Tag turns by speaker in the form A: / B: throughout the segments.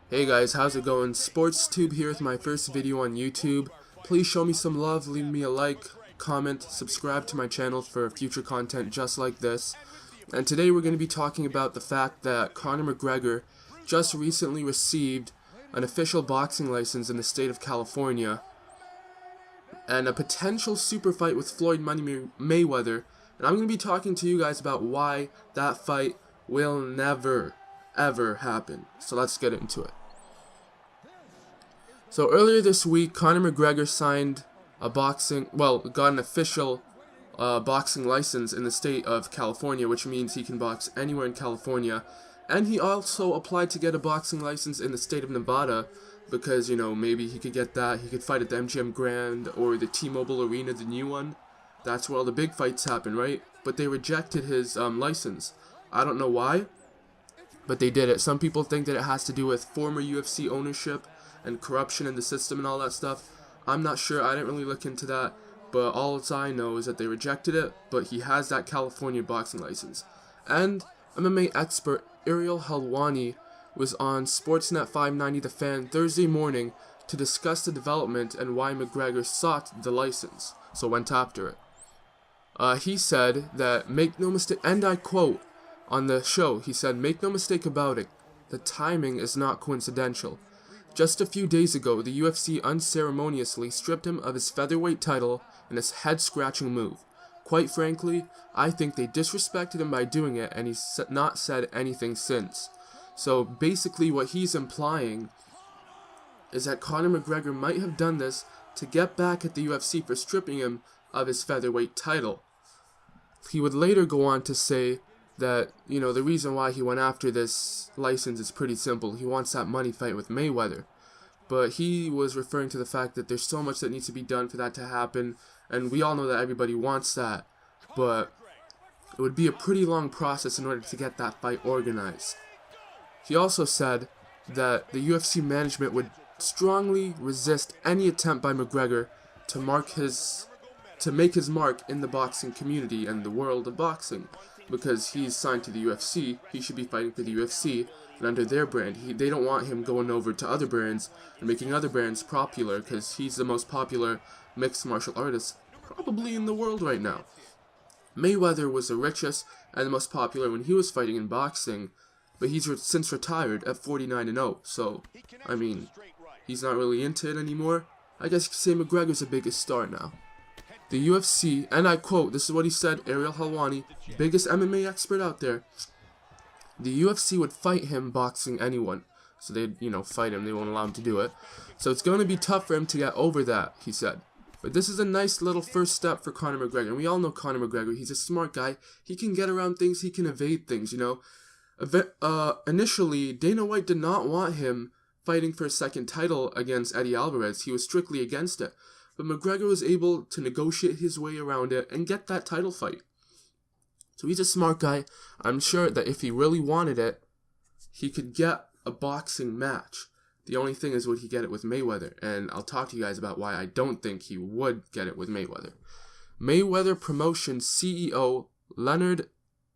A: Hey guys, how's it going? SportsTube here with my first video on YouTube. Please show me some love, leave me a like, comment, subscribe to my channel for future content just like this. And today we're going to be talking about the fact that Conor McGregor just recently received an official boxing license in the state of California and a potential super fight with Floyd Money Mayweather. And I'm going to be talking to you guys about why that fight will never, ever happen. So let's get into it. So earlier this week, Conor McGregor signed got an official boxing license in the state of California, which means he can box anywhere in California. And he also applied to get a boxing license in the state of Nevada because, you know, maybe he could get that. He could fight at the MGM Grand or the T-Mobile Arena, the new one. That's where all the big fights happen, right? But they rejected his license. I don't know why, but they did it. Some people think that it has to do with former UFC ownership and corruption in the system and all that stuff. I'm not sure. I didn't really look into that. But all I know is that they rejected it, but he has that California boxing license. And MMA expert Ariel Helwani was on Sportsnet 590 The Fan Thursday morning to discuss the development and why McGregor sought the license, so went after it. He said that, make no mistake, and I quote on the show, he said, "Make no mistake about it, the timing is not coincidental. Just a few days ago, the UFC unceremoniously stripped him of his featherweight title in a head-scratching move. Quite frankly, I think they disrespected him by doing it, and he's not said anything since." So basically what he's implying is that Conor McGregor might have done this to get back at the UFC for stripping him of his featherweight title. He would later go on to say that, you know, the reason why he went after this license is pretty simple. He wants that money fight with Mayweather. But he was referring to the fact that there's so much that needs to be done for that to happen, and we all know that everybody wants that, but it would be a pretty long process in order to get that fight organized. He also said that the UFC management would strongly resist any attempt by McGregor to make his mark in the boxing community and the world of boxing. Because he's signed to the UFC, he should be fighting for the UFC and under their brand. They don't want him going over to other brands and making other brands popular, because he's the most popular mixed martial artist probably in the world right now. Mayweather was the richest and the most popular when he was fighting in boxing, but he's since retired at 49-0. So, I mean, he's not really into it anymore. I guess you could say McGregor's the biggest star now. The UFC, and I quote, this is what he said, Ariel Helwani, biggest MMA expert out there, the UFC would fight him boxing anyone. So they'd, you know, fight him, they won't allow him to do it. So it's going to be tough for him to get over that, he said. But this is a nice little first step for Conor McGregor. And we all know Conor McGregor, he's a smart guy. He can get around things, he can evade things, you know. Initially, Dana White did not want him fighting for a second title against Eddie Alvarez. He was strictly against it. But McGregor was able to negotiate his way around it and get that title fight. So he's a smart guy. I'm sure that if he really wanted it, he could get a boxing match. The only thing is, would he get it with Mayweather? And I'll talk to you guys about why I don't think he would get it with Mayweather. Mayweather Promotions CEO Leonard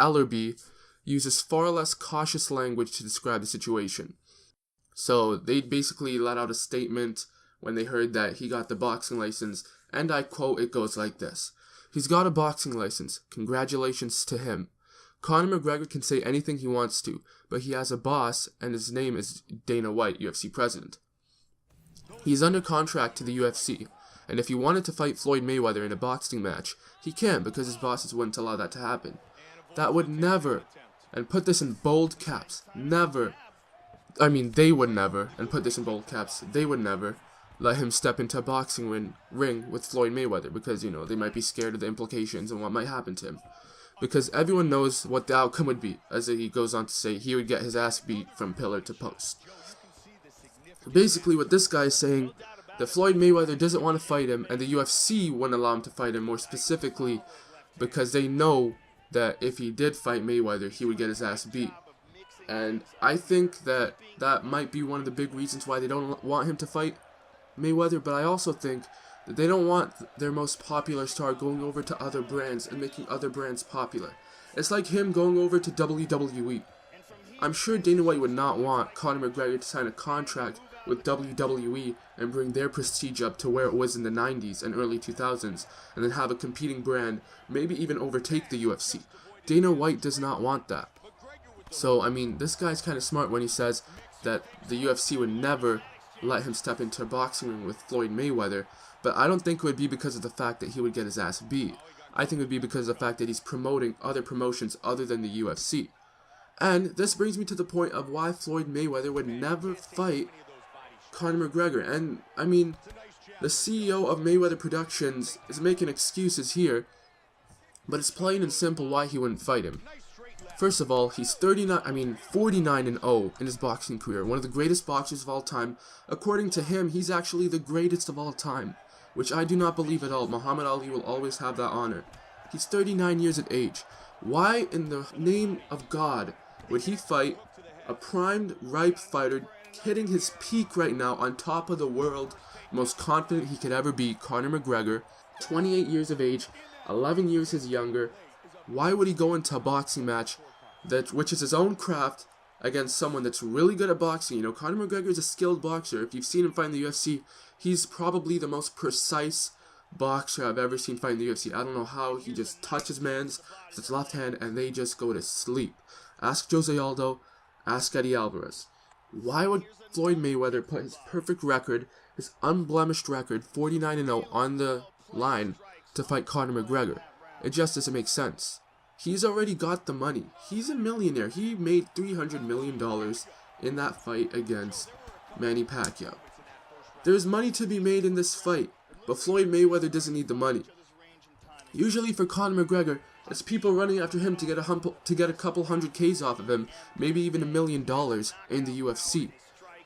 A: Ellerbe uses far less cautious language to describe the situation. So they basically let out a statement when they heard that he got the boxing license, and I quote, it goes like this. "He's got a boxing license. Congratulations to him. Conor McGregor can say anything he wants to, but he has a boss, and his name is Dana White, UFC president. He's under contract to the UFC, and if he wanted to fight Floyd Mayweather in a boxing match, he can't because his bosses wouldn't allow that to happen. That would never, and put this in bold caps, never, I mean they would never, and put this in bold caps, they would never, let him step into a boxing ring with Floyd Mayweather, because, you know, they might be scared of the implications and what might happen to him. Because everyone knows what the outcome would be. As he goes on to say, he would get his ass beat from pillar to post." Basically, what this guy is saying, that Floyd Mayweather doesn't want to fight him, and the UFC wouldn't allow him to fight him, more specifically because they know that if he did fight Mayweather, he would get his ass beat. And I think that that might be one of the big reasons why they don't want him to fight Mayweather, but I also think that they don't want their most popular star going over to other brands and making other brands popular. It's like him going over to WWE. I'm sure Dana White would not want Conor McGregor to sign a contract with WWE and bring their prestige up to where it was in the 90s and early 2000s, and then have a competing brand, maybe even overtake the UFC. Dana White does not want that. So, I mean, this guy's kind of smart when he says that the UFC would never let him step into a boxing ring with Floyd Mayweather, but I don't think it would be because of the fact that he would get his ass beat. I think it would be because of the fact that he's promoting other promotions other than the UFC. And this brings me to the point of why Floyd Mayweather would never fight Conor McGregor. And, I mean, the CEO of Mayweather Productions is making excuses here, but it's plain and simple why he wouldn't fight him. First of all, he's 49-0 in his boxing career, one of the greatest boxers of all time. According to him, he's actually the greatest of all time, which I do not believe at all. Muhammad Ali will always have that honor. He's 39 years of age. Why in the name of God would he fight a primed, ripe fighter hitting his peak right now on top of the world, most confident he could ever be, Conor McGregor, 28 years of age, 11 years his younger? Why would he go into a boxing match which is his own craft against someone that's really good at boxing? You know, Conor McGregor is a skilled boxer. If you've seen him fight in the UFC, he's probably the most precise boxer I've ever seen fight in the UFC. I don't know how. He just touches man's with his left hand and they just go to sleep. Ask Jose Aldo, ask Eddie Alvarez. Why would Floyd Mayweather put his perfect record, his unblemished record, 49-0, on the line to fight Conor McGregor? It just doesn't make sense. He's already got the money. He's a millionaire. He made $300 million in that fight against Manny Pacquiao. There's money to be made in this fight, but Floyd Mayweather doesn't need the money. Usually for Conor McGregor, it's people running after him to get a couple hundred Ks off of him, maybe even $1 million in the UFC.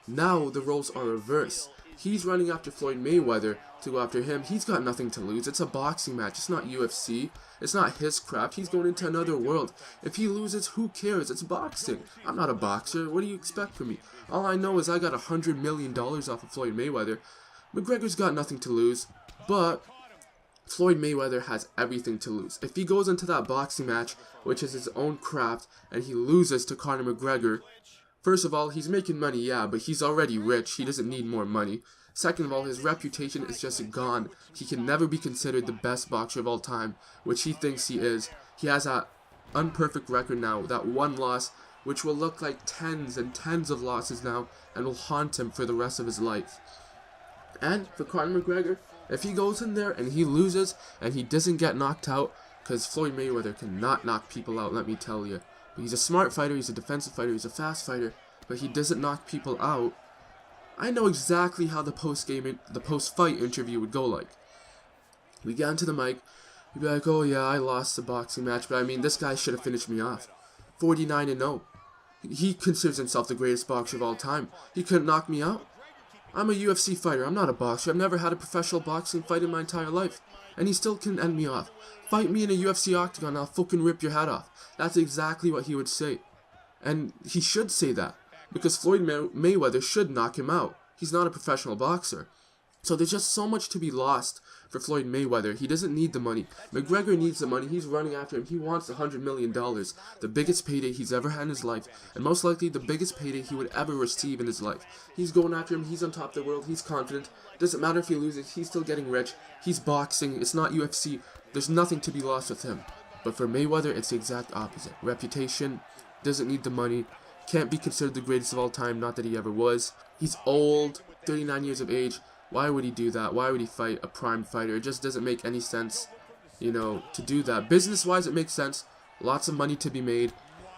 A: Now the roles are reversed. He's running after Floyd Mayweather to go after him. He's got nothing to lose. It's a boxing match. It's not UFC. It's not his craft. He's going into another world. If he loses, who cares? It's boxing. I'm not a boxer. What do you expect from me? All I know is I got $100 million off of Floyd Mayweather. McGregor's got nothing to lose, but Floyd Mayweather has everything to lose. If he goes into that boxing match, which is his own craft, and he loses to Conor McGregor, first of all, he's making money, yeah, but he's already rich. He doesn't need more money. Second of all, his reputation is just gone. He can never be considered the best boxer of all time, which he thinks he is. He has that unperfect record now, that one loss, which will look like tens and tens of losses now, and will haunt him for the rest of his life. And for Conor McGregor, if he goes in there and he loses, and he doesn't get knocked out, because Floyd Mayweather cannot knock people out, let me tell you. But he's a smart fighter, he's a defensive fighter, he's a fast fighter, but he doesn't knock people out. I know exactly how the post-fight interview would go like. We get into the mic, he'd be like, oh yeah, I lost the boxing match, but I mean, this guy should have finished me off. 49-0. He considers himself the greatest boxer of all time. He couldn't knock me out. I'm a UFC fighter, I'm not a boxer. I've never had a professional boxing fight in my entire life. And he still can end me off. Fight me in a UFC octagon, I'll fucking rip your head off. That's exactly what he would say. And he should say that, because Floyd Mayweather should knock him out. He's not a professional boxer. So there's just so much to be lost for Floyd Mayweather. He doesn't need the money. McGregor needs the money. He's running after him. He wants $100 million. The biggest payday he's ever had in his life. And most likely the biggest payday he would ever receive in his life. He's going after him. He's on top of the world. He's confident. Doesn't matter if he loses. He's still getting rich. He's boxing. It's not UFC. There's nothing to be lost with him. But for Mayweather, it's the exact opposite. Reputation. Doesn't need the money. Can't be considered the greatest of all time. Not that he ever was. He's old. 39 years of age. Why would he do that? Why would he fight a prime fighter? It just doesn't make any sense, you know, to do that. Business-wise, it makes sense. Lots of money to be made.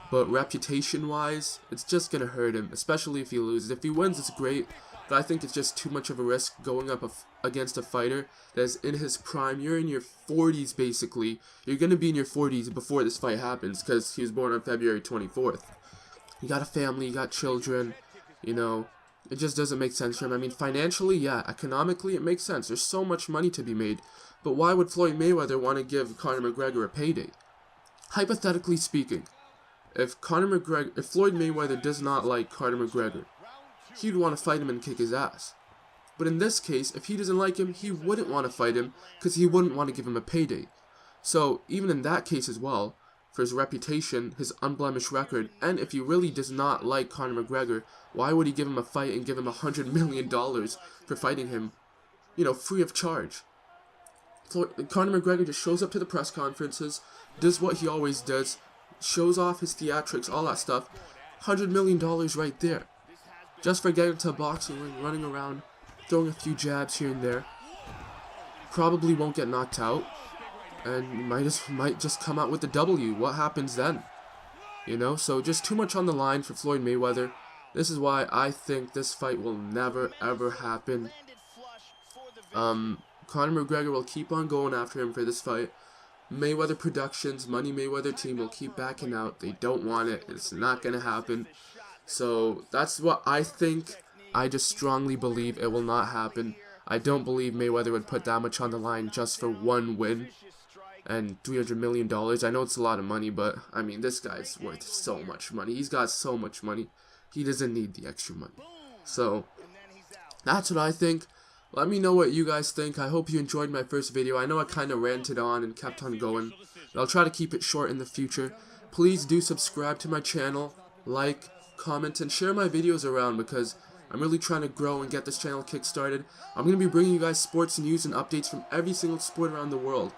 A: But reputation-wise, it's just going to hurt him, especially if he loses. If he wins, it's great. But I think it's just too much of a risk going up against a fighter that's in his prime. You're in your 40s, basically. You're going to be in your 40s before this fight happens, because he was born on February 24th. You got a family, you got children, you know. It just doesn't make sense for him. I mean, financially, yeah. Economically, it makes sense. There's so much money to be made. But why would Floyd Mayweather want to give Conor McGregor a payday? Hypothetically speaking, if Floyd Mayweather does not like Conor McGregor, he'd want to fight him and kick his ass. But in this case, if he doesn't like him, he wouldn't want to fight him because he wouldn't want to give him a payday. So, even in that case as well, for his reputation, his unblemished record, and if he really does not like Conor McGregor, why would he give him a fight and give him $100 million for fighting him, you know, free of charge? So Conor McGregor just shows up to the press conferences, does what he always does, shows off his theatrics, all that stuff. $100 million right there. Just for getting to a boxing ring, running around, throwing a few jabs here and there. Probably won't get knocked out, and might just come out with the W. What happens then? You know, so just too much on the line for Floyd Mayweather. This is why I think this fight will never ever happen. Conor McGregor will keep on going after him for this fight. Mayweather Productions, Money Mayweather team will keep backing out. They don't want it. It's not going to happen. So that's what I think. I just strongly believe it will not happen. I don't believe Mayweather would put that much on the line just for one win. And $300 million. I know it's a lot of money, but I mean, this guy's worth so much money. He's got so much money. He doesn't need the extra money. So that's what I think. Let me know what you guys think. I hope you enjoyed my first video. I know I kind of ranted on and kept on going, but I'll try to keep it short in the future. Please do subscribe to my channel, like, comment, and share my videos around because I'm really trying to grow and get this channel kick-started. I'm going to be bringing you guys sports news and updates from every single sport around the world.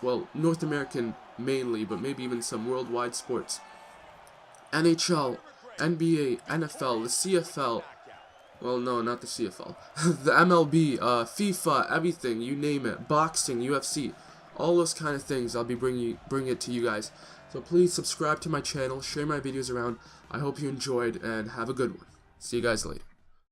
A: Well, North American mainly, but maybe even some worldwide sports. NHL, NBA, NFL, the CFL. Well, no, not the CFL. The MLB, FIFA, everything, you name it. Boxing, UFC, all those kind of things. I'll be bringing it to you guys. So please subscribe to my channel, share my videos around. I hope you enjoyed, and have a good one. See you guys later.